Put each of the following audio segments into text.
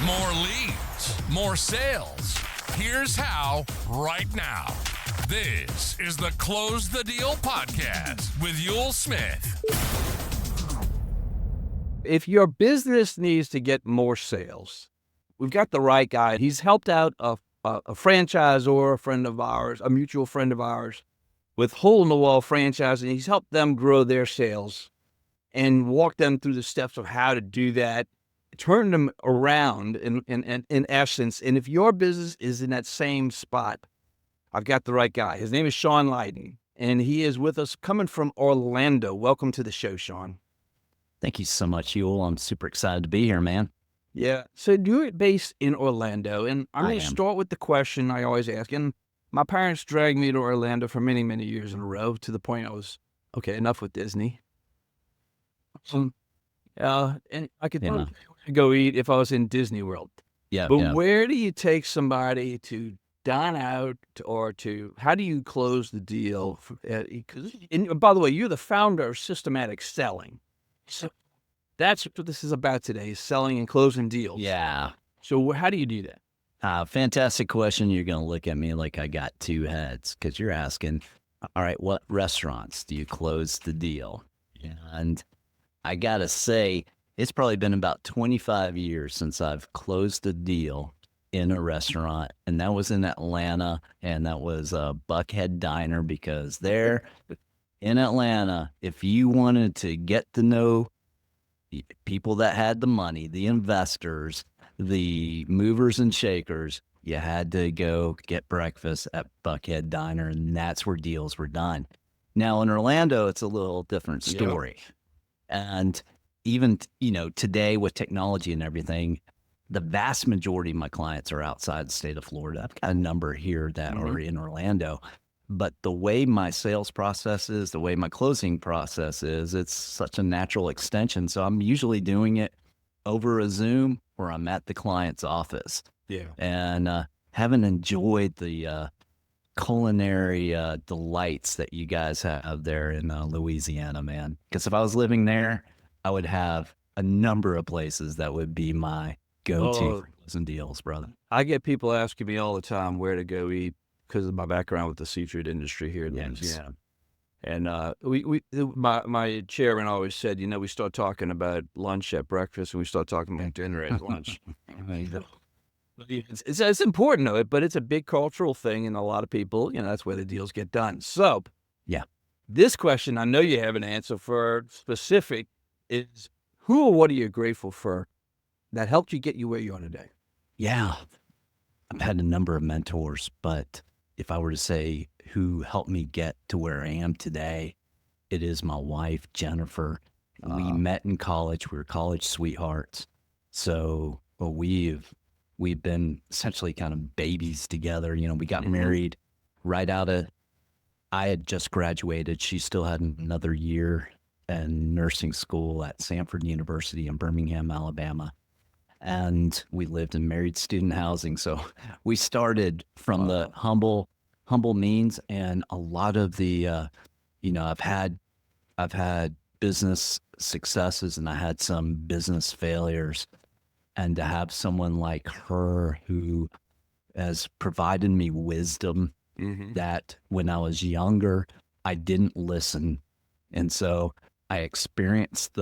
More leads, more sales. Here's how right now. This is the Close the Deal podcast with Ewell Smith. If your business needs to get more sales, we've got the right guy. He's helped out a franchisor, a friend of ours, a mutual friend of ours, with hole-in-the-wall franchising. He's helped them grow their sales and walk them through the steps of how to do that, turn them around in essence. And if your business is in that same spot, I've got the right guy. His name is Sean Lyden, and he is with us coming from Orlando. Welcome to the show, Sean. Thank you so much, Ewell. I'm super excited to be here, man. Yeah. So you're based in Orlando, and I'm going to am. start with the question I always ask. And my parents dragged me to Orlando for many, many years in a row, to the point I was, okay, enough with Disney. And I could go eat if I was in Disney World. But where do you take somebody to dine out, or to, how do you close the deal? And by the way, you're the founder of Systematic Selling. So that's what this is about today, is selling and closing deals. Yeah. So how do you do that? Fantastic question. You're going to look at me like I got two heads, because you're asking, all right, what restaurants do you close the deal? And I got to say, it's probably been about 25 years since I've closed a deal in a restaurant, and that was in Atlanta, and that was a Buckhead Diner, because there in Atlanta, if you wanted to get to know the people that had the money, the investors, the movers and shakers, you had to go get breakfast at Buckhead Diner, and that's where deals were done. Now in Orlando, it's a little different story. And even, today with technology and everything, the vast majority of my clients are outside the state of Florida. I've got a number here that are in Orlando. But the way my sales process is, the way my closing process is, it's such a natural extension. So I'm usually doing it over a Zoom, or I'm at the client's office. Yeah. And haven't enjoyed the culinary delights that you guys have there in Louisiana, man. Because if I was living there, I would have a number of places that would be my go-to for closing deals, brother. I get people asking me all the time where to go eat, because of my background with the seafood industry here in Louisiana. And my chairman always said, we start talking about lunch at breakfast, and we start talking about dinner at lunch. It's important, though, but it's a big cultural thing, and a lot of people, that's where the deals get done. So, this question, I know you have an answer for specific, is who or what are you grateful for that helped you get you where you are today? Yeah. I've had a number of mentors, but if I were to say who helped me get to where I am today, it is my wife, Jennifer. We met in college. We were college sweethearts. So we've been essentially kind of babies together. We got married right out of, I had just graduated. She still had another year in nursing school at Samford University in Birmingham, Alabama. And we lived in married student housing. So we started from the humble means, and a lot of the, I've had business successes, and I had some business failures, and to have someone like her who has provided me wisdom that when I was younger, I didn't listen. And so I experienced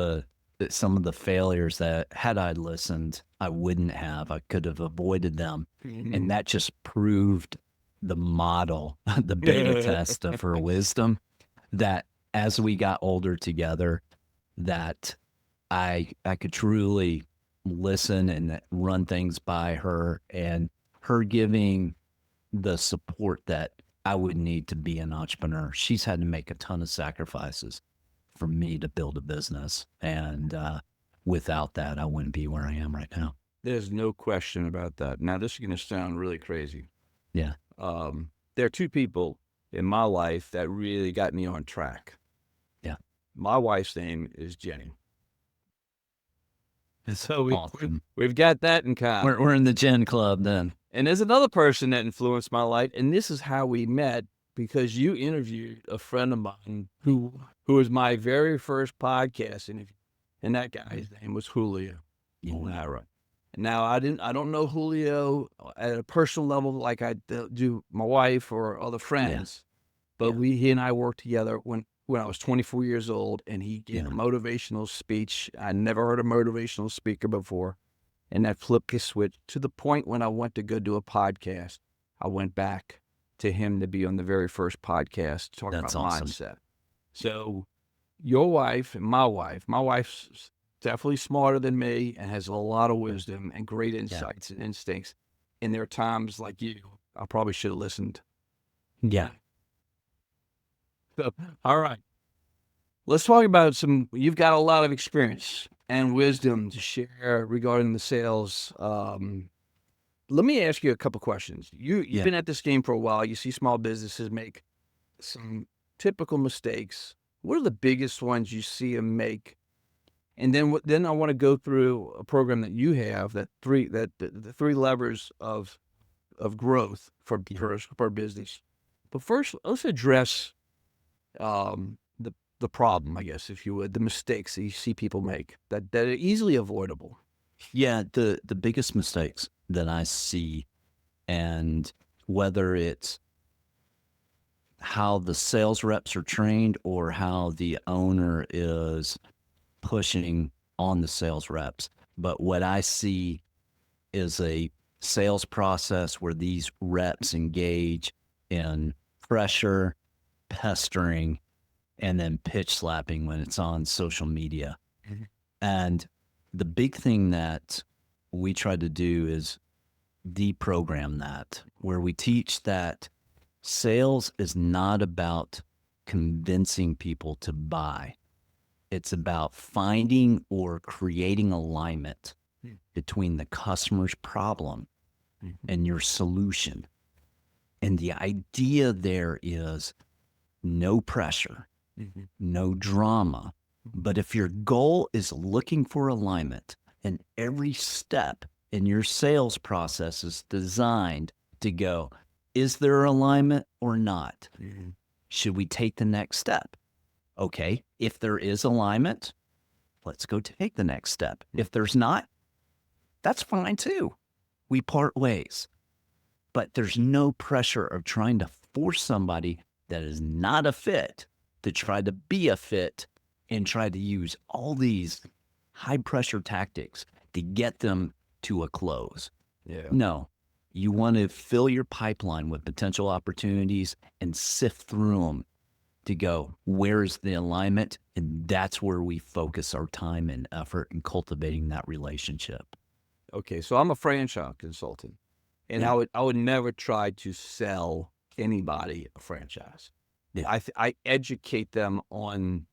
some of the failures that, had I listened, I wouldn't have. I could have avoided them. And that just proved the model, the beta test of her wisdom, that as we got older together, that I could truly listen and run things by her, and her giving the support that I would need to be an entrepreneur. She's had to make a ton of sacrifices for me to build a business. And without that, I wouldn't be where I am right now. There's no question about that. Now, this is going to sound really crazy. Yeah. There are two people in my life that really got me on track. Yeah. My wife's name is Jenny. And so Awesome. we've got that in common. We're in the Jen Club then. And there's another person that influenced my life, and this is how we met, because you interviewed a friend of mine who was my very first podcast interview, and that guy's name was Julio O'Hara. Now, I don't know Julio at a personal level like I do my wife or other friends, but Yeah. he and I worked together when I was 24 years old, and he gave a Yeah. motivational speech. I never heard a motivational speaker before, and that flipped the switch to the point when I went to go do a podcast. I went back to him to be on the very first podcast talking about That's awesome. mindset. So your wife and my wife's definitely smarter than me and has a lot of wisdom and great insights and instincts. And there are times like you, I probably should have listened. Yeah. So, all right. Let's talk about you've got a lot of experience and wisdom to share regarding the sales. Let me ask you a couple questions. You've been at this game for a while. You see small businesses make some typical mistakes. What are the biggest ones you see them make? And then I want to go through a program that you have the three levers of growth for business. But first, let's address the problem, I guess, if you would, the mistakes that you see people make that are easily avoidable. Yeah, the biggest mistakes that I see, and whether it's how the sales reps are trained or how the owner is pushing on the sales reps, but what I see is a sales process where these reps engage in pressure, pestering, and then pitch slapping when it's on social media. Mhm. And the big thing that we try to do is deprogram that, where we teach that sales is not about convincing people to buy. It's about finding or creating alignment between the customer's problem and your solution. And the idea there is no pressure, no drama. But if your goal is looking for alignment, and every step in your sales process is designed to go, is there alignment or not? Should we take the next step? Okay, if there is alignment, let's go take the next step. If there's not, that's fine too. We part ways. But there's no pressure of trying to force somebody that is not a fit to try to be a fit and try to use all these high pressure tactics to get them to a close. Yeah. No, you want to fill your pipeline with potential opportunities and sift through them to go, where's the alignment? And that's where we focus our time and effort in cultivating that relationship. Okay, so I'm a franchise consultant, and Yeah. I would never try to sell anybody a franchise. Yeah. I educate them on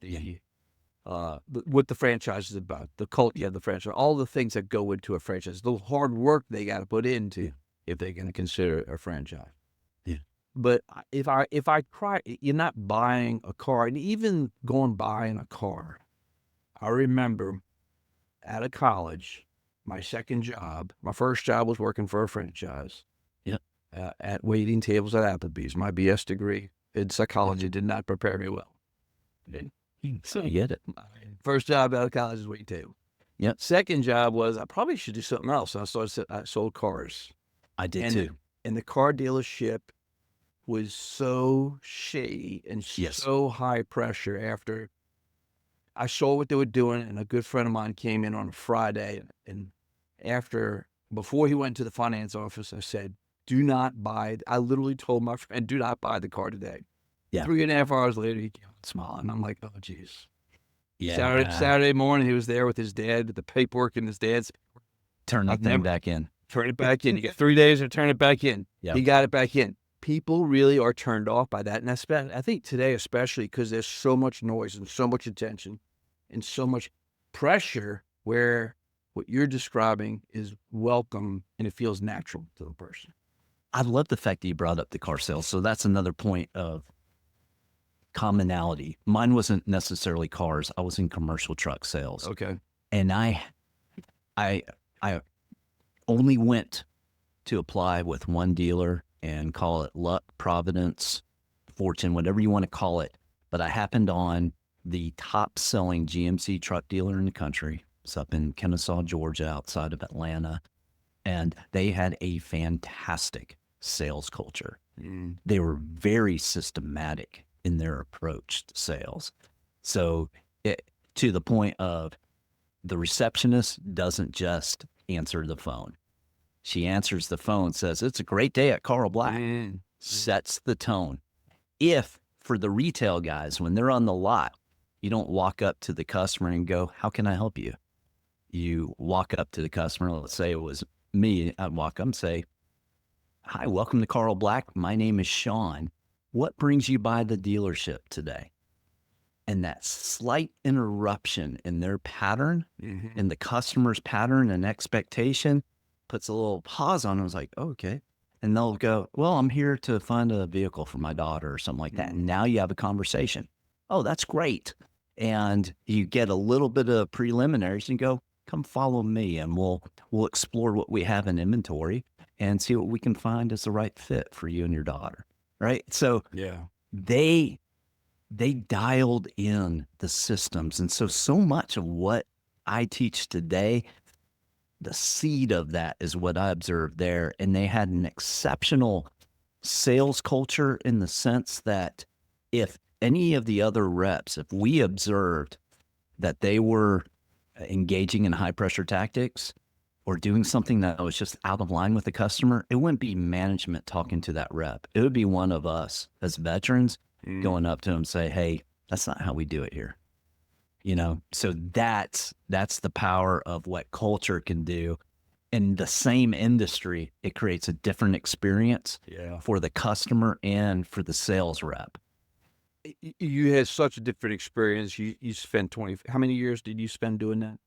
what the franchise is about, the culture of the franchise, all the things that go into a franchise, the hard work they got to put into if they're going to consider a franchise. Yeah. But if I try, you're not buying a car, and even going buying a car. I remember out of college, my second job, my first job was working for a franchise. Yeah. At waiting tables at Applebee's. My BS degree in psychology did not prepare me well. So you get it. My first job out of college is waiting table. Yep. Second job was I probably should do something else. I sold cars. I did And too. And the car dealership was so shady and so high pressure after I saw what they were doing, and a good friend of mine came in on a Friday, and before he went to the finance office, I said, do not buy, I literally told my friend, do not buy the car today. Yeah. 3.5 hours later, he came out smiling. I'm like, oh, geez. Yeah. Saturday morning, he was there with his dad, with the paperwork in his dad's. Turn the thing back in. Turn it back in. You got 3 days to turn it back in. Yeah. He got it back in. People really are turned off by that. And I think today, especially because there's so much noise and so much attention and so much pressure, where what you're describing is welcome and it feels natural to the person. I love the fact that you brought up the car sales. So that's another point of commonality. Mine wasn't necessarily cars. I was in commercial truck sales. Okay. And I only went to apply with one dealer, and call it luck, providence, fortune, whatever you want to call it. But I happened on the top selling GMC truck dealer in the country, was up in Kennesaw, Georgia, outside of Atlanta, and they had a fantastic sales culture. They were very systematic in their approach to sales. So to the point of the receptionist doesn't just answer the phone. She answers the phone, says, "It's a great day at Carl Black," sets the tone. If for the retail guys, when they're on the lot, you don't walk up to the customer and go, "How can I help you?" You walk up to the customer. Let's say it was me. I'd walk up and say, "Hi, welcome to Carl Black. My name is Sean. What brings you by the dealership today?" And that slight interruption in their pattern, in the customer's pattern and expectation, puts a little pause on it. I was like, oh, okay. And they'll go, "Well, I'm here to find a vehicle for my daughter," or something like that. And now you have a conversation. Oh, that's great. And you get a little bit of preliminaries and go, "Come follow me and we'll explore what we have in inventory and see what we can find as the right fit for you and your daughter." Right. So they dialed in the systems. And so much of what I teach today, the seed of that is what I observed there. And they had an exceptional sales culture in the sense that if any of the other reps, if we observed that they were engaging in high pressure tactics or doing something that was just out of line with the customer, it wouldn't be management talking to that rep. It would be one of us as veterans going up to him and say, "Hey, that's not how we do it here." So that's the power of what culture can do. In the same industry, it creates a different experience for the customer and for the sales rep. You had such a different experience. You spent how many years did you spend doing that?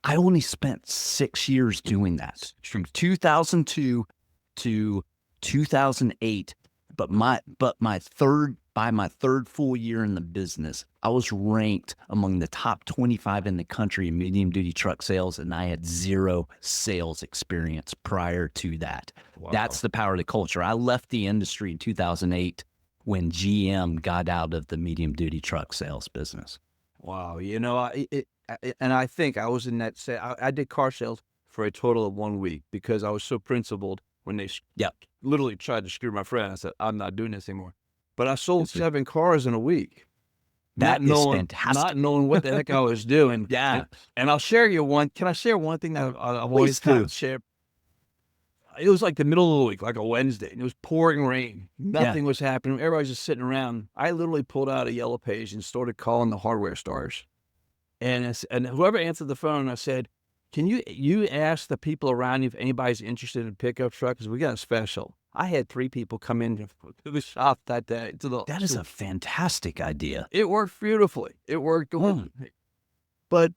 I only spent 6 years doing that, from 2002 to 2008. But by my third full year in the business, I was ranked among the top 25 in the country in medium duty truck sales, and I had 0 sales experience prior to that. Wow. That's the power of the culture. I left the industry in 2008 when GM got out of the medium duty truck sales business. Wow. And I think I was in that I did car sales for a total of 1 week because I was so principled when they literally tried to screw my friend. I said, "I'm not doing this anymore." But I sold 7 cars in a week. That is fantastic. Not knowing what the heck I was doing. And I'll share you one. Can I share one thing that I've always kind of shared? It was like the middle of the week, like a Wednesday, and it was pouring rain. Nothing was happening. Everybody's just sitting around. I literally pulled out a yellow page and started calling the hardware stores. And whoever answered the phone, I said, "Can you ask the people around you if anybody's interested in a pickup truck? Because we got a special." I had 3 people come in to the shop that day. That is a fantastic idea. It worked beautifully. It worked. But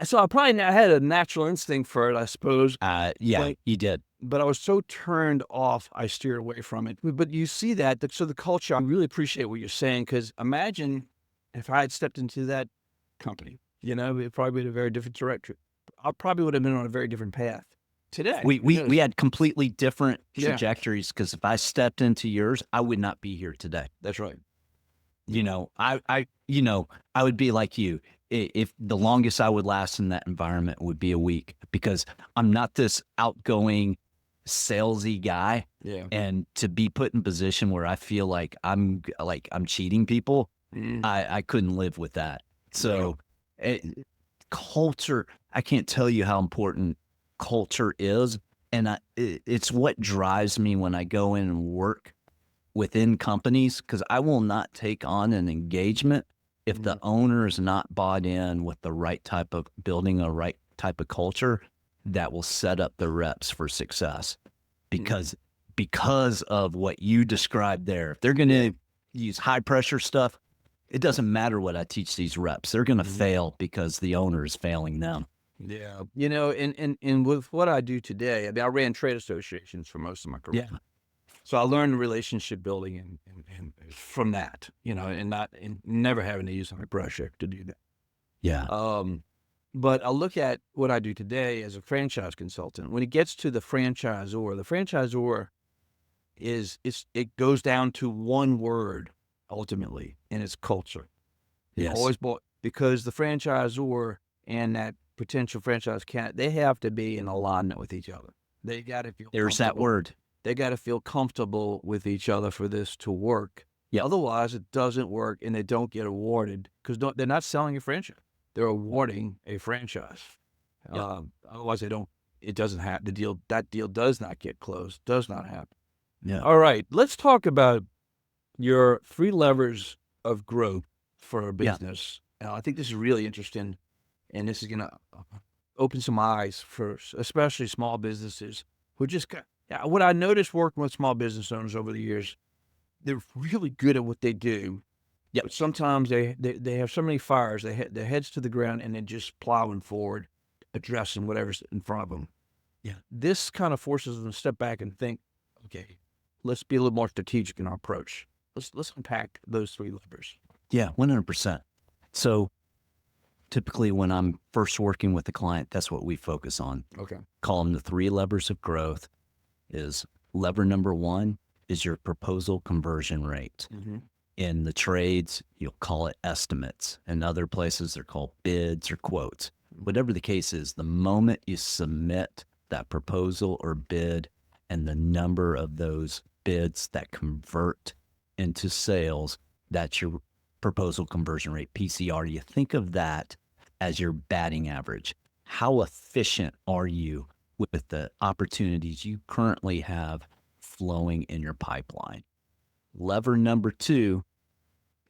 so I had a natural instinct for it, I suppose. You did. But I was so turned off, I steered away from it. But you see that. So the culture, I really appreciate what you're saying, because imagine if I had stepped into that company, it probably been a very different direction. I probably would have been on a very different path today. We had completely different trajectories, because if I stepped into yours, I would not be here today. That's right. I would be like you. If the longest I would last in that environment would be a week, because I'm not this outgoing, salesy guy. And to be put in a position where I feel like I'm cheating people, I couldn't live with that. So culture, I can't tell you how important culture is. And it's what drives me when I go in and work within companies, because I will not take on an engagement if the owner is not bought in with the right type of building a right type of culture that will set up the reps for success. Because of what you described there, if they're going to use high pressure stuff, it doesn't matter what I teach these reps. They're going to fail because the owner is failing them. Yeah. And with what I do today, I ran trade associations for most of my career. So I learned relationship building and from that, and never having to use high pressure to do that. But I look at what I do today as a franchise consultant. When it gets to the franchisor it goes down to one word ultimately, and it's culture. Yes. Always because the franchisor and that potential franchise candidate, they have to be in alignment with each other. They got to feel There's that comfortable. word. They got to feel comfortable with each other for this to work. Yeah. Otherwise, it doesn't work, and they don't get awarded because they're not selling a franchise. They're awarding a franchise. Yeah. Otherwise, they don't. It doesn't happen. That deal does not get closed. Does not happen. Yeah. All right, let's talk about your 3 levers of growth for a business. I think this is really interesting, and this is going to open some eyes for especially small businesses who just got. What I noticed working with small business owners over the years, they're really good at what they do. Yeah. But sometimes they have so many fires, their heads to the ground, and they're just plowing forward, addressing whatever's in front of them. Yeah. This kind of forces them to step back and think, okay, let's be a little more strategic in our approach. Let's unpack those 3 levers. Yeah, 100%. So typically when I'm first working with a client, that's what we focus on. Okay. Call them the 3 levers of growth. Is lever number 1 is your proposal conversion rate. Mm-hmm. In the trades, you'll call it estimates. In other places, they're called bids or quotes. Whatever the case is, the moment you submit that proposal or bid and the number of those bids that convert into sales, that's your proposal conversion rate, PCR. You think of that as your batting average. How efficient are you with the opportunities you currently have flowing in your pipeline? Lever number 2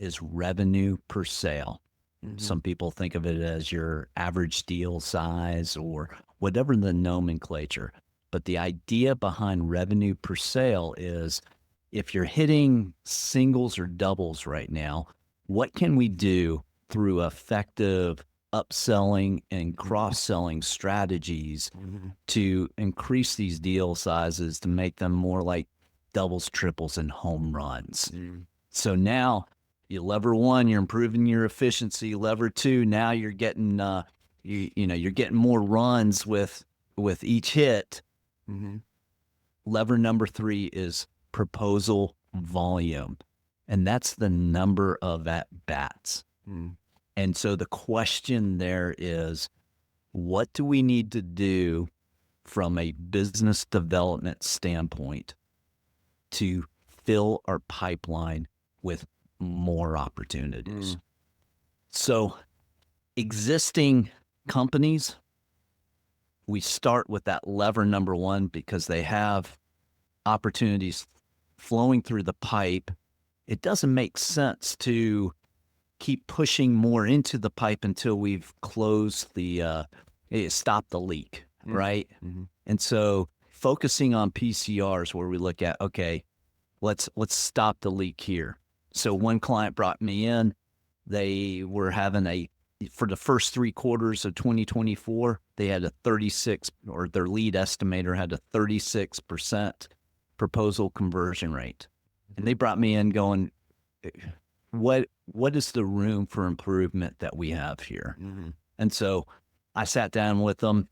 is revenue per sale. Mm-hmm. Some people think of it as your average deal size or whatever the nomenclature. But the idea behind revenue per sale is if you're hitting singles or doubles right now, what can we do through effective upselling and cross-selling strategies to increase these deal sizes to make them more like doubles, triples, and home runs? So now lever 1, you're improving your efficiency. Lever 2, now you're getting you're getting more runs with each hit. Lever number 3 is proposal volume, and that's the number of at-bats. And so the question there is, what do we need to do from a business development standpoint to fill our pipeline with more opportunities? So existing companies, we start with that lever number 1 because they have opportunities flowing through the pipe. It doesn't make sense to keep pushing more into the pipe until we've closed stopped the leak, right? And so focusing on PCRs where we look at, okay, let's stop the leak here. So one client brought me in, they were having for the first 3 quarters of 2024, they had a 36, or their lead estimator had a 36% proposal conversion rate. And they brought me in going, what is the room for improvement that we have here? And so I sat down with them,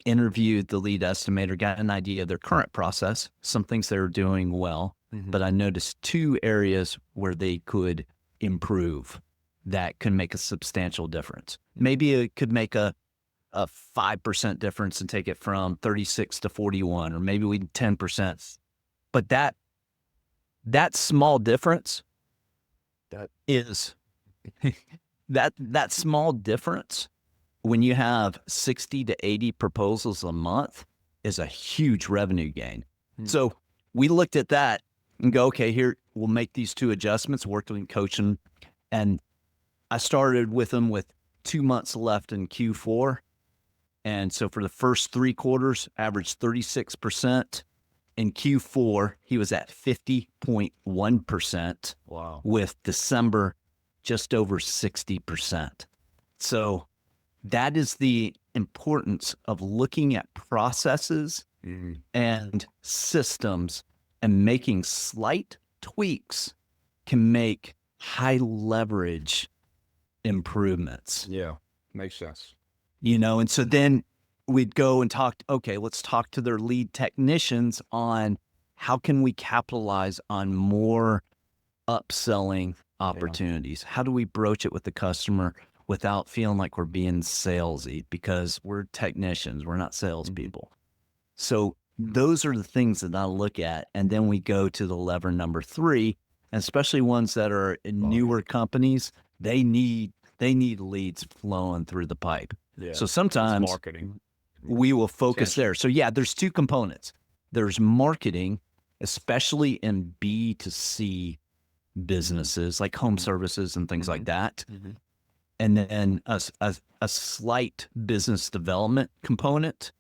interviewed the lead estimator, got an idea of their current process, some things they were doing well, but I noticed 2 areas where they could improve that could make a substantial difference. Maybe it could make a 5% difference and take it from 36 to 41, or maybe 10%. But that small difference is that small difference when you have 60 to 80 proposals a month is a huge revenue gain. So we looked at that and go, okay, here, we'll make these 2 adjustments, worked with coaching. And I started with them with 2 months left in Q4. And so for the first 3 quarters, averaged 36%. In Q4, he was at 50.1%. Wow. With December just over 60%. So that is the importance of looking at processes and systems, and making slight tweaks can make high leverage improvements. Yeah, makes sense. And so then we'd go and let's talk to their lead technicians on how can we capitalize on more upselling opportunities? How do we broach it with the customer without feeling like we're being salesy, because we're technicians, we're not salespeople. So those are the things that I look at. And then we go to the lever number 3, and especially ones that are in newer companies, they need leads flowing through the pipe. Yeah. So sometimes marketing. we will focus there. So yeah, there's 2 components. There's marketing, especially in B2C businesses like home services and things like that. And then a slight business development component.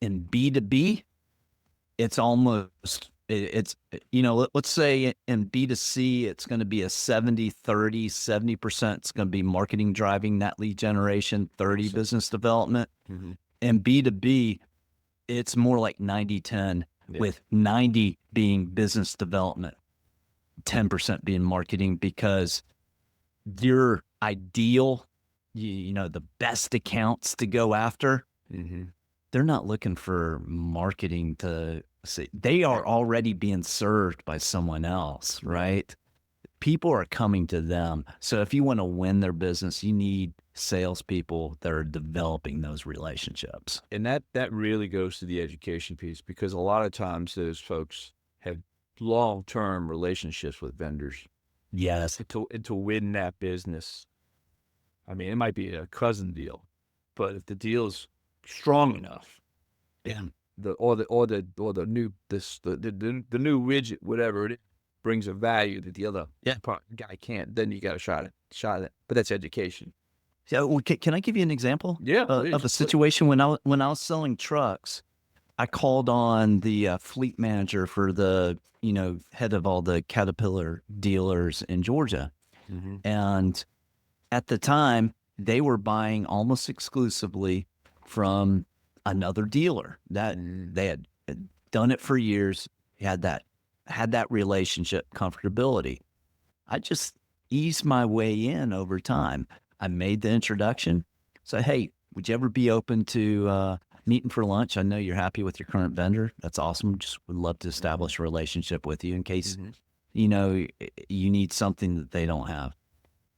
In B2B, it's almost, let's say in B2C, it's going to be a 70-30, 70% it's going to be marketing driving that lead generation, 30 business development. In B2B, it's more like 90-10, with 90 being business development, 10% being marketing, because your ideal, the best accounts to go after, they're not looking for marketing to see. They are already being served by someone else, right? People are coming to them. So if you want to win their business, you need salespeople that are developing those relationships. And that really goes to the education piece, because a lot of times those folks have long-term relationships with vendors. Yes. And to win that business, I mean, it might be a cousin deal, but if the deal is strong enough, and the new widget, whatever it is, brings a value that the other guy can't, then you got a shot at it. But that's education. So can I give you an example? Yeah, of a situation when I was selling trucks. I called on the fleet manager for the head of all the Caterpillar dealers in Georgia, and at the time they were buying almost exclusively from another dealer that they had done it for years, had that relationship comfortability. I just eased my way in over time. I made the introduction. So, hey, would you ever be open to meeting for lunch? I know you're happy with your current vendor. That's awesome. Just would love to establish a relationship with you in case, you need something that they don't have.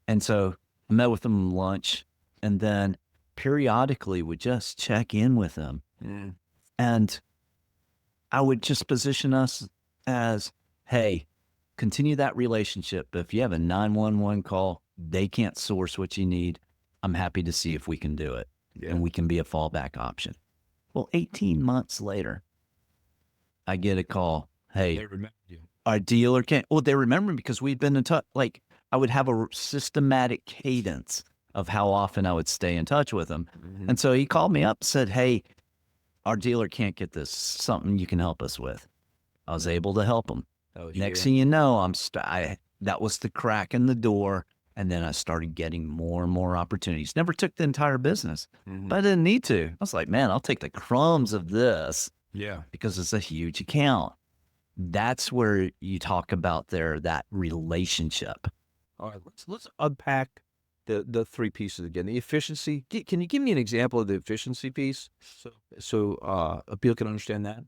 And so I met with them at lunch, and then periodically would just check in with them. And I would just position us as, hey, continue that relationship. But if you have a 911 call, they can't source what you need, I'm happy to see if we can do it. And we can be a fallback option. Well, 18 months later, I get a call. Hey, They remember you. our dealer can't. Well, they remember me because we'd been in touch. Like, I would have a systematic cadence of how often I would stay in touch with him. And so he called me up and said, hey, our dealer can't get this. Something you can help us with. I was able to help him. Next thing you know, that was the crack in the door. And then I started getting more and more opportunities. Never took the entire business, but I didn't need to. I was like, man, I'll take the crumbs of this because it's a huge account. That's where you talk about that relationship. All right, let's unpack the 3 pieces again. The efficiency. Can you give me an example of the efficiency piece so people can understand that?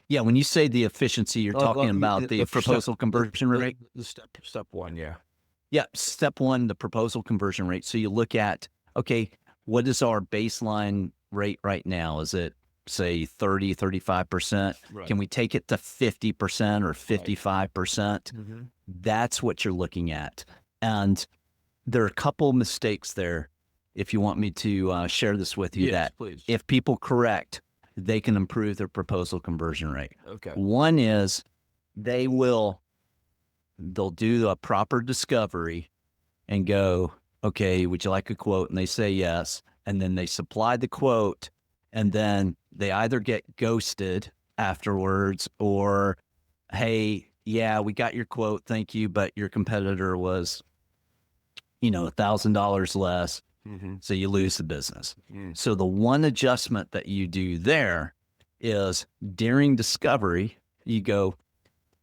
Yeah, when you say the efficiency, you're talking about the proposal conversion rate? The step 1, yeah. Yeah, step 1, the proposal conversion rate. So you look at, okay, what is our baseline rate right now? Is it, say, 30, 35%? Right. Can we take it to 50% or 55%? That's what you're looking at. And there are a couple mistakes there, if you want me to share this with you, that please. If people correct, they can improve their proposal conversion rate. Okay. One is they'll do a proper discovery and go, okay, would you like a quote? And they say yes. And then they supply the quote, and then they either get ghosted afterwards or, hey, yeah, we got your quote. Thank you. But your competitor was, $1,000 less. So you lose the business. So the one adjustment that you do there is during discovery, you go,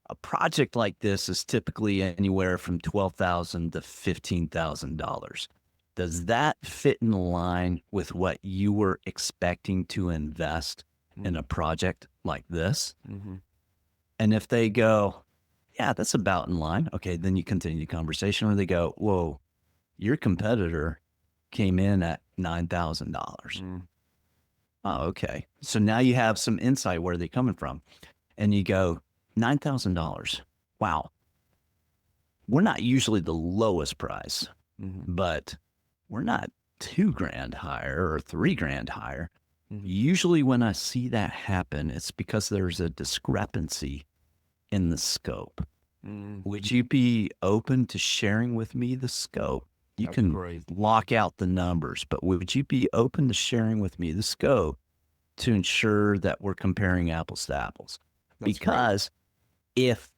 a project like this is typically anywhere from $12,000 to $15,000. Does that fit in line with what you were expecting to invest in a project like this? And if they go, yeah, that's about in line. Okay, then you continue the conversation, or they go, whoa, your competitor came in at $9,000. Oh, okay. So now you have some insight where they're coming from. And you go, $9,000. Wow. We're not usually the lowest price, but we're not $2,000 higher or $3,000 higher. Usually when I see that happen, it's because there's a discrepancy in the scope. Would you be open to sharing with me the scope? You That's can great. lock out the numbers, but would you be open to sharing with me the scope to ensure that we're comparing apples to apples? That's Because if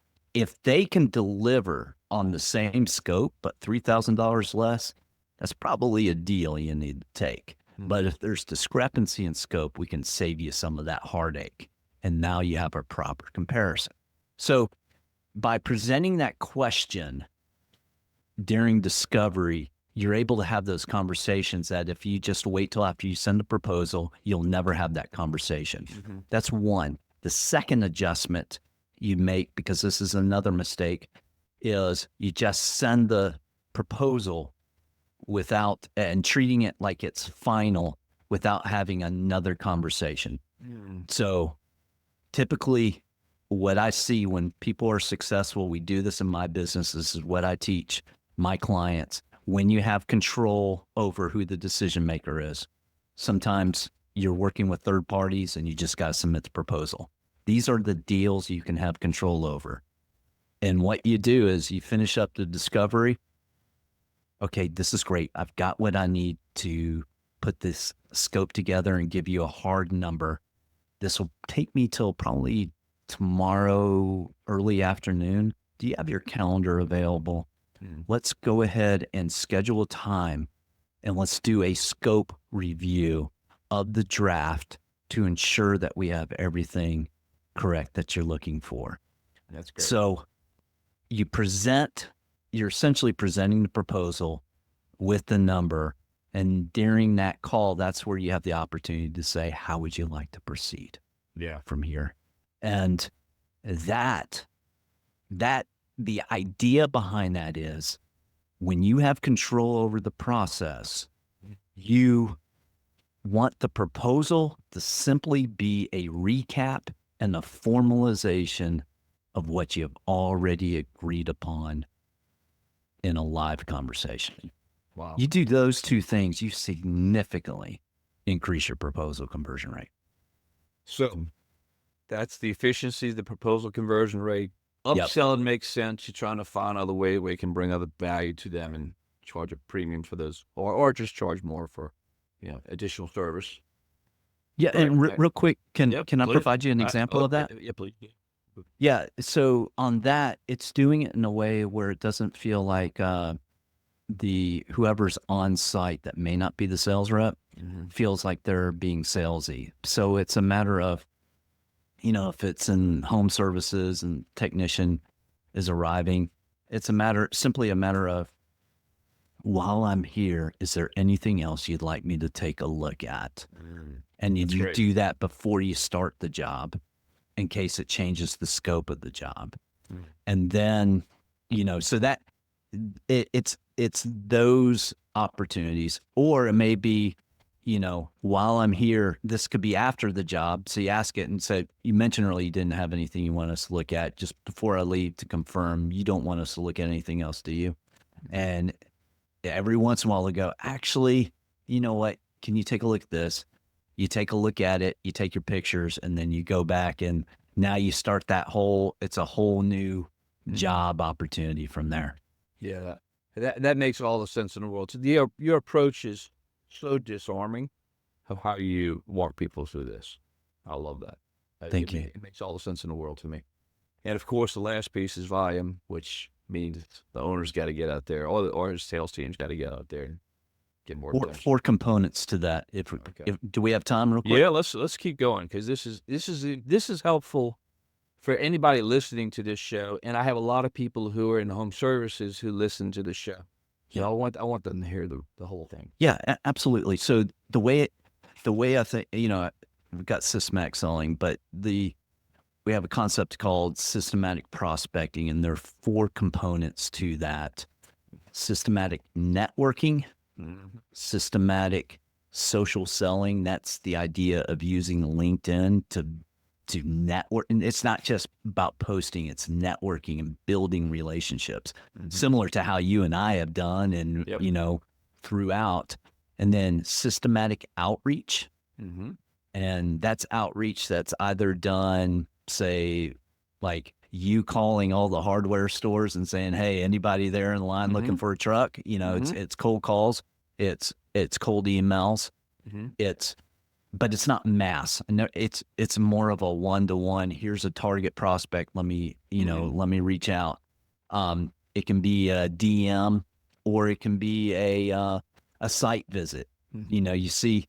they can deliver on the same scope but $3,000 less, that's probably a deal you need to take. But if there's discrepancy in scope, we can save you some of that heartache. And now you have a proper comparison. So by presenting that question during discovery, you're able to have those conversations that if you just wait till after you send a proposal, you'll never have that conversation. That's one. The second adjustment you make, because this is another mistake, is you just send the proposal without and treating it like it's final without having another conversation. So typically what I see when people are successful, we do this in my business, this is what I teach my clients. When you have control over who the decision maker is, sometimes you're working with third parties and you just got to submit the proposal. These are the deals you can have control over. And what you do is you finish up the discovery. Okay, this is great. I've got what I need to put this scope together and give you a hard number. This will take me till probably tomorrow, early afternoon. Do you have your calendar available? Let's go ahead and schedule a time and let's do a scope review of the draft to ensure that we have everything correct that you're looking for. That's great. So you're essentially presenting the proposal with the number. And during that call, that's where you have the opportunity to say, how would you like to proceed from here? And the idea behind that is when you have control over the process, you want the proposal to simply be a recap and a formalization of what you've already agreed upon in a live conversation. Wow. You do those two things, you significantly increase your proposal conversion rate. So that's the efficiency, the proposal conversion rate. Upselling makes sense. You're trying to find other way where you can bring other value to them and charge a premium for those, or just charge more for, additional service. Yeah, and real quick, can I please. provide you an example of that? Yeah, please. Yeah, so on that, it's doing it in a way where it doesn't feel like whoever's on site that may not be the sales rep feels like they're being salesy. So it's a matter of, if it's in home services and technician is arriving, it's simply a matter of, while I'm here, is there anything else you'd like me to take a look at? And you do that before you start the job in case it changes the scope of the job. And then, so that it's those opportunities, or it may be, while I'm here, this could be after the job. So you ask it and say, you mentioned earlier you didn't have anything you want us to look at. Just before I leave to confirm, you don't want us to look at anything else, do you? And every once in a while they go, actually, you know what? Can you take a look at this? You take a look at it, you take your pictures, and then you go back and now you start it's a whole new job opportunity from there. Yeah, that makes all the sense in the world. So your approach is so disarming of how you walk people through this. I love that. Thank you. It makes all the sense in the world to me. And of course, the last piece is volume, which means the owner's got to get out there, or his sales team's got to get out there and get more. Four components to that. Do we have time real quick? Yeah, let's keep going, because this is helpful for anybody listening to this show. And I have a lot of people who are in home services who listen to the show. I want them to hear the whole thing. Yeah, absolutely. So the way I think, we've got systematic selling, but we have a concept called systematic prospecting, and there are 4 components to that: systematic networking, Systematic social selling, that's the idea of using LinkedIn to network. And it's not just about posting, it's networking and building relationships, similar to how you and I have done and, Yep. throughout. And then systematic outreach. Mm-hmm. And that's outreach that's either done, say, like you calling all the hardware stores and saying, hey, anybody there in the line looking for a truck? It's cold calls, it's cold emails, but it's not mass. And it's more of a one-to-one. Here's a target prospect. Let me reach out. It can be a DM, or it can be a site visit. You see,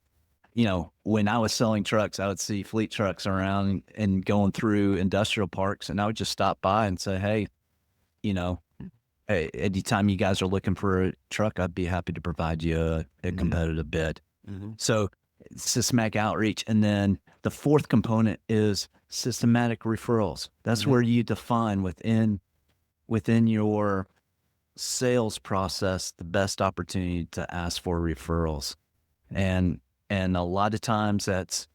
when I was selling trucks, I would see fleet trucks around and going through industrial parks, and I would just stop by and say, hey, hey, anytime you guys are looking for a truck, I'd be happy to provide you a competitive bid. So systematic outreach. And then the fourth component is systematic referrals. That's where you define within your sales process the best opportunity to ask for referrals. And a lot of times that's,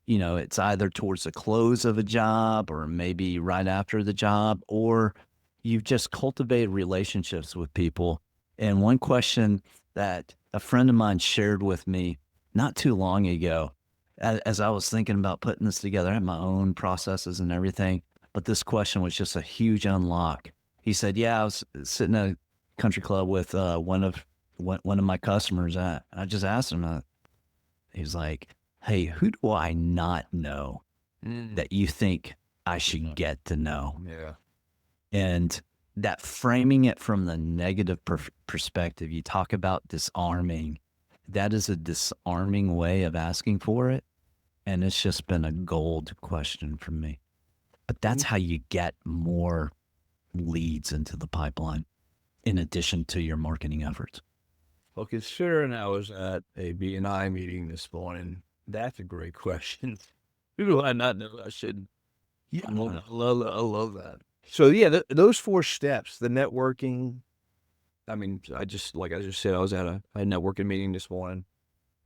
it's either towards the close of a job or maybe right after the job, or you've just cultivated relationships with people. And one question that a friend of mine shared with me not too long ago, as I was thinking about putting this together, I had my own processes and everything, but this question was just a huge unlock. He said, yeah, I was sitting at a country club with one of my customers. I just asked him, he was like, hey, who do I not know that you think I should get to know? Yeah. And that framing it from the negative perspective, you talk about disarming. That is a disarming way of asking for it. And it's just been a gold question for me. But that's how you get more leads into the pipeline, in addition to your marketing efforts. Well, considering I was at a B&I meeting this morning, that's a great question. Who do I not know I should? Yeah, I love that. So yeah, those 4 steps, the networking. I mean, like I just said, I was at a networking meeting this morning.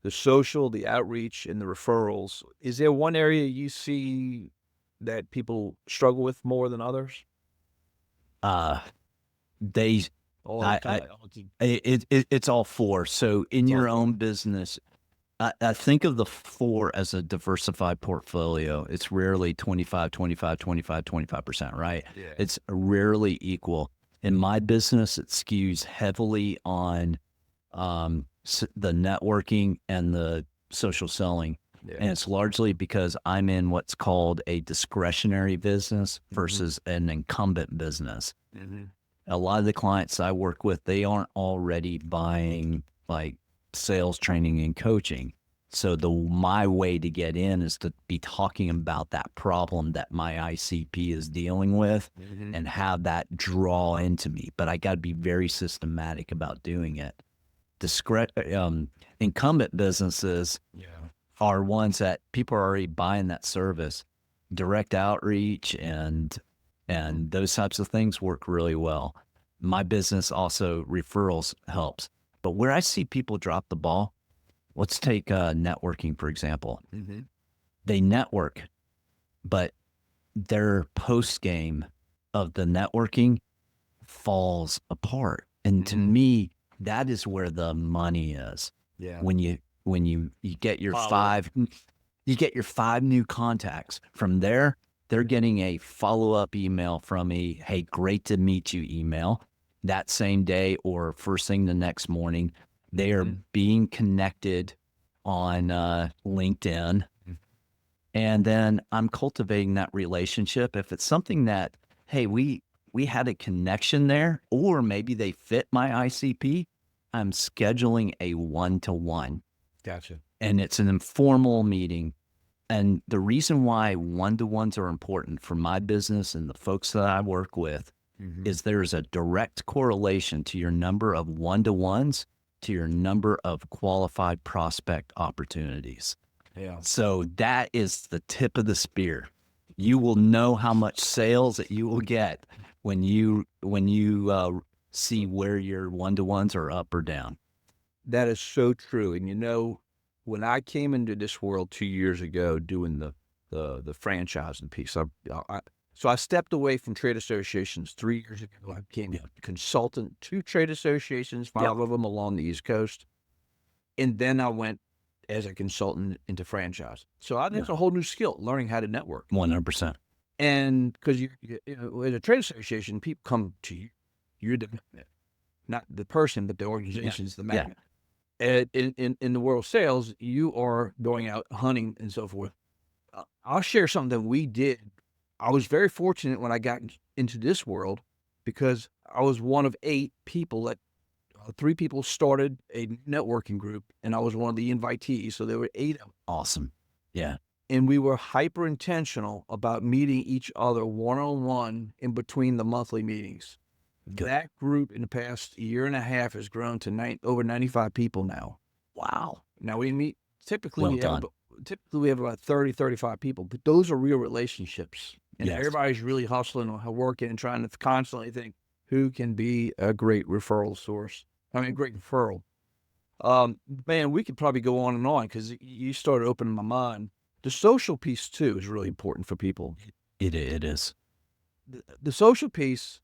The social, the outreach, and the referrals. Is there one area you see that people struggle with more than others? They It's all 4. So in your own business, I think of the 4 as a diversified portfolio. It's rarely 25, 25, 25, 25%, right? Yeah. It's rarely equal. In my business, it skews heavily on the networking and the social selling. Yeah. And it's largely because I'm in what's called a discretionary business versus an incumbent business. A lot of the clients I work with, they aren't already buying like sales training and coaching. So my way to get in is to be talking about that problem that my ICP is dealing with and have that draw into me. But I got to be very systematic about doing it. Incumbent businesses are ones that people are already buying that service. Direct outreach and those types of things work really well. My business also, referrals helps. But where I see people drop the ball, let's take networking, for example. They network, but their post game of the networking falls apart. And to me, that is where the money is. Yeah. When you get your 5 new contacts from there, they're getting a follow-up email from me. Hey, great to meet you email that same day or first thing the next morning. They are being connected on LinkedIn. And then I'm cultivating that relationship. If it's something that, hey, we had a connection there, or maybe they fit my ICP, I'm scheduling a one-to-one. Gotcha. And it's an informal meeting. And the reason why one-to-ones are important for my business and the folks that I work with is there's a direct correlation to your number of one-to-ones to your number of qualified prospect opportunities. Yeah. So that is the tip of the spear. You will know how much sales that you will get when you see where your one-to-ones are up or down. That is so true. And when I came into this world 2 years ago doing the franchising piece, so I stepped away from trade associations 3 years ago. I became a consultant to trade associations, 5 of them along the East Coast. And then I went as a consultant into franchise. So that's a whole new skill, learning how to network. 100%. And because as a trade association, people come to you. You're the magnet, not the person, but the organization is the magnet. And in the world of sales, you are going out hunting and so forth. I'll share something that we did. I was very fortunate when I got into this world because I was one of 8 people that 3 people started a networking group, and I was one of the invitees. So there were 8 of them. Awesome. Yeah. And we were hyper intentional about meeting each other one-on-one in between the monthly meetings. Good. That group in the past year and a half has grown to over 95 people now. Wow. Now we meet, typically Well we done. have about 30, 35 people, but those are real relationships. And Yes. everybody's really hustling or working and trying to constantly think who can be a great referral source. I mean, great referral. Man, we could probably go on and on because you started opening my mind. The social piece too is really important for people. It is. The social piece,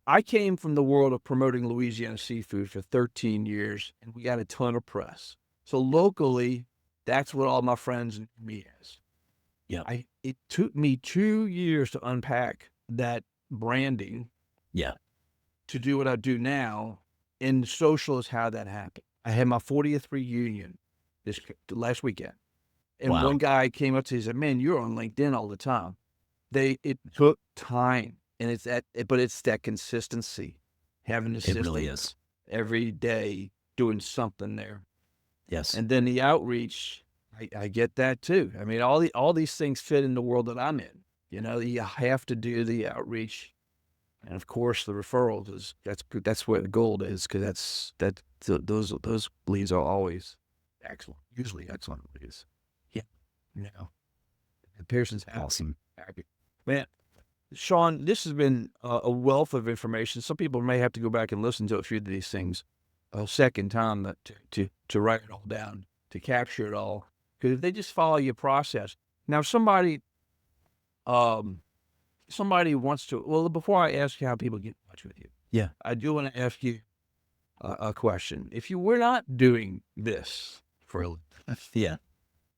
I came from the world of promoting Louisiana seafood for 13 years, and we got a ton of press. So locally, that's what all my friends knew me as. Yeah. It took me 2 years to unpack that branding. Yeah. To do what I do now, and social is how that happened. I had my 40th reunion last weekend, and Wow. one guy came up to me and said, "Man, you're on LinkedIn all the time." It took time, and but it's that consistency, having the It system really is. every day, doing something there, Yes. and then the outreach. I get that too. I mean, all these things fit in the world that I'm in. You have to do the outreach. And of course, the referrals that's where the gold is, because those leads are always excellent, usually excellent leads. Yeah, the Pearson's Awesome. happy. Man, Sean, this has been a wealth of information. Some people may have to go back and listen to a few of these things a second time to write it all down, to capture it all. Because if they just follow your process, now somebody wants to, well, before I ask you how people get in touch with you, Yeah. I do want to ask you a question. If you were not doing this for a living, Yeah.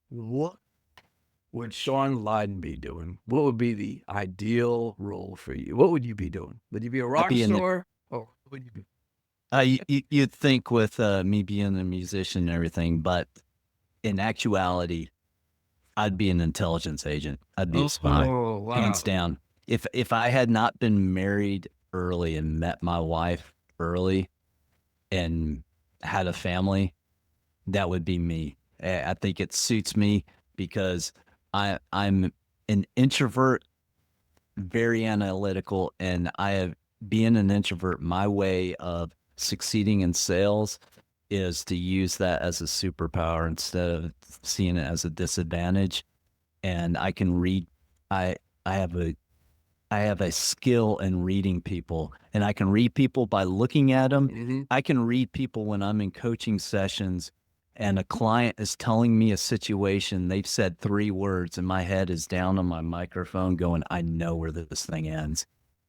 what would Sean Lyden be doing? What would be the ideal role for you? What would you be doing? Would you be a rock be star? Or what would you be? You'd think with me being a musician and everything, but in actuality, I'd be an intelligence agent. I'd be a spy, Oh, wow. hands down. If I had not been married early and met my wife early and had a family, that would be me. I think it suits me because I'm an introvert, very analytical, and being an introvert, my way of succeeding in sales is to use that as a superpower instead of seeing it as a disadvantage. And I can read. I have a skill in reading people, and I can read people by looking at them. Mm-hmm. I can read people when I'm in coaching sessions and a client is telling me a situation. They've said 3 words and my head is down on my microphone going, I know where this thing ends.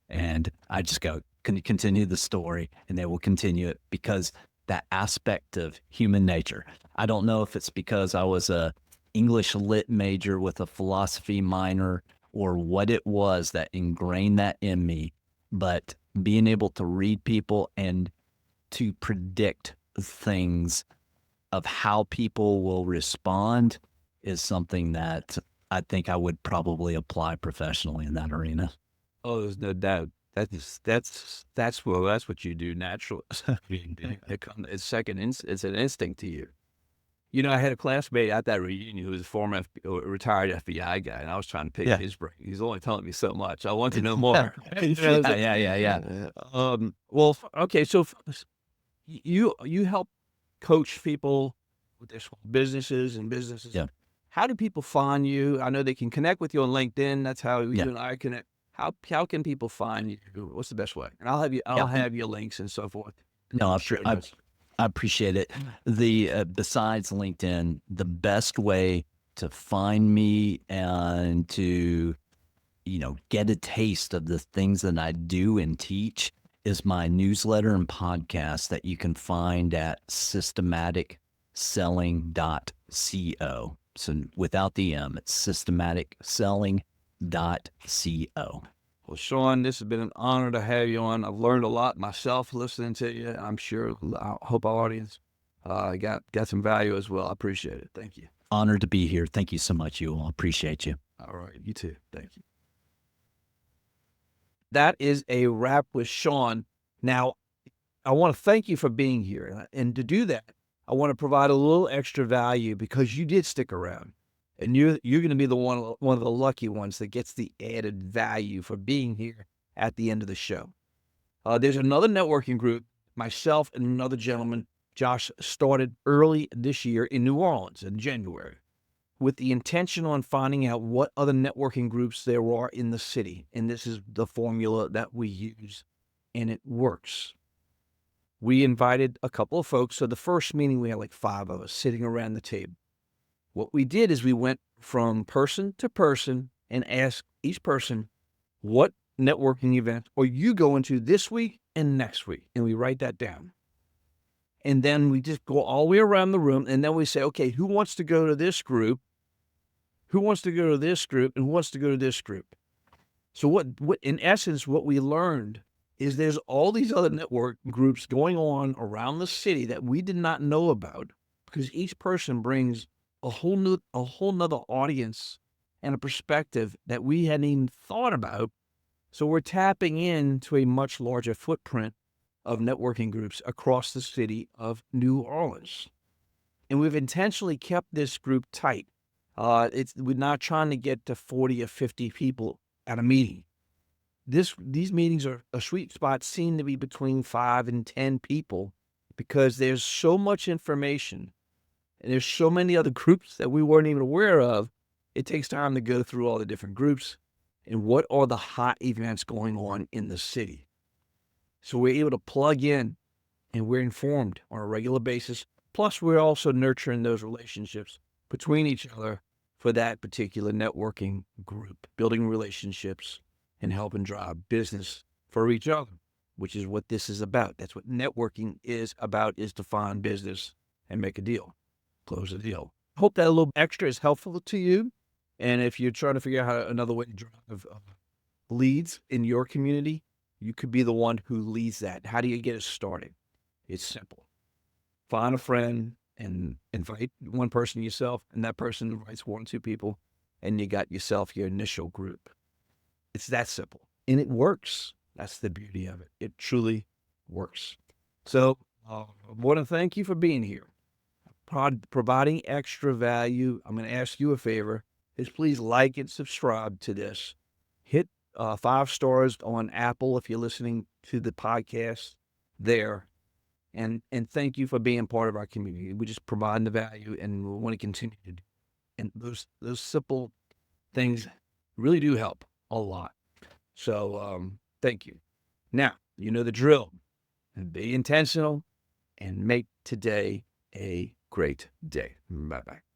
And I just go, can you continue the story? And they will continue it because that aspect of human nature. I don't know if it's because I was a English lit major with a philosophy minor or what it was that ingrained that in me, but being able to read people and to predict things of how people will respond is something that I think I would probably apply professionally in that arena. Oh, there's no doubt. That's what you do naturally. It's an instinct to you. I had a classmate at that reunion who was a former retired FBI guy, and I was trying to pick his brain. He's only telling me so much. I want to know more. Yeah. Well, okay. So you help coach people with their small businesses and businesses. Yeah. How do people find you? I know they can connect with you on LinkedIn. That's how Yeah. you and I connect. How can people find you? What's the best way? And I'll have your links and so forth. No, I appreciate it. The besides LinkedIn, the best way to find me and to get a taste of the things that I do and teach is my newsletter and podcast that you can find at systematicselling.co. So without the M, it's systematicselling.co. Well, Sean, this has been an honor to have you on. I've learned a lot myself listening to you. I'm sure, I hope our audience got some value as well. I appreciate it. Thank you. Honored to be here. Thank you so much, Ewell. Appreciate you. All right. You too. Thank you. That is a wrap with Sean. Now, I want to thank you for being here. And to do that, I want to provide a little extra value because you did stick around. And you're going to be the one of the lucky ones that gets the added value for being here at the end of the show. There's another networking group, myself and another gentleman, Josh, started early this year in New Orleans in January with the intention on finding out what other networking groups there are in the city. And this is the formula that we use, and it works. We invited a couple of folks. So the first meeting, we had like 5 of us sitting around the table. What we did is we went from person to person and asked each person, what networking event are you going to this week and next week? And we write that down. And then we just go all the way around the room, and then we say, okay, who wants to go to this group? Who wants to go to this group? And who wants to go to this group? So what in essence, what we learned is there's all these other network groups going on around the city that we did not know about because each person brings a whole nother audience and a perspective that we hadn't even thought about. So we're tapping into a much larger footprint of networking groups across the city of New Orleans. And we've intentionally kept this group tight. We're not trying to get to 40 or 50 people at a meeting. These meetings are a sweet spot, seem to be between 5 and 10 people because there's so much information and there's so many other groups that we weren't even aware of. It takes time to go through all the different groups and what are the hot events going on in the city. So we're able to plug in and we're informed on a regular basis. Plus, we're also nurturing those relationships between each other for that particular networking group, building relationships and helping drive business for each other, which is what this is about. That's what networking is about, is to find business and make a deal, close a deal. Hope that a little extra is helpful to you. And if you're trying to figure out another way to drive leads in your community, you could be the one who leads that. How do you get it started? It's simple. Find a friend and invite one person yourself, and that person invites 1 or 2 people, and you got yourself your initial group. It's that simple. And it works. That's the beauty of it. It truly works. So I want to thank you for being here. Providing extra value. I'm going to ask you a favor, is please like and subscribe to this. Hit 5 stars on Apple if you're listening to the podcast there. And thank you for being part of our community. We just provide the value, and we want to continue to do. And those simple things really do help a lot. So thank you. Now, you know the drill. Be intentional and make today a great day. Bye-bye.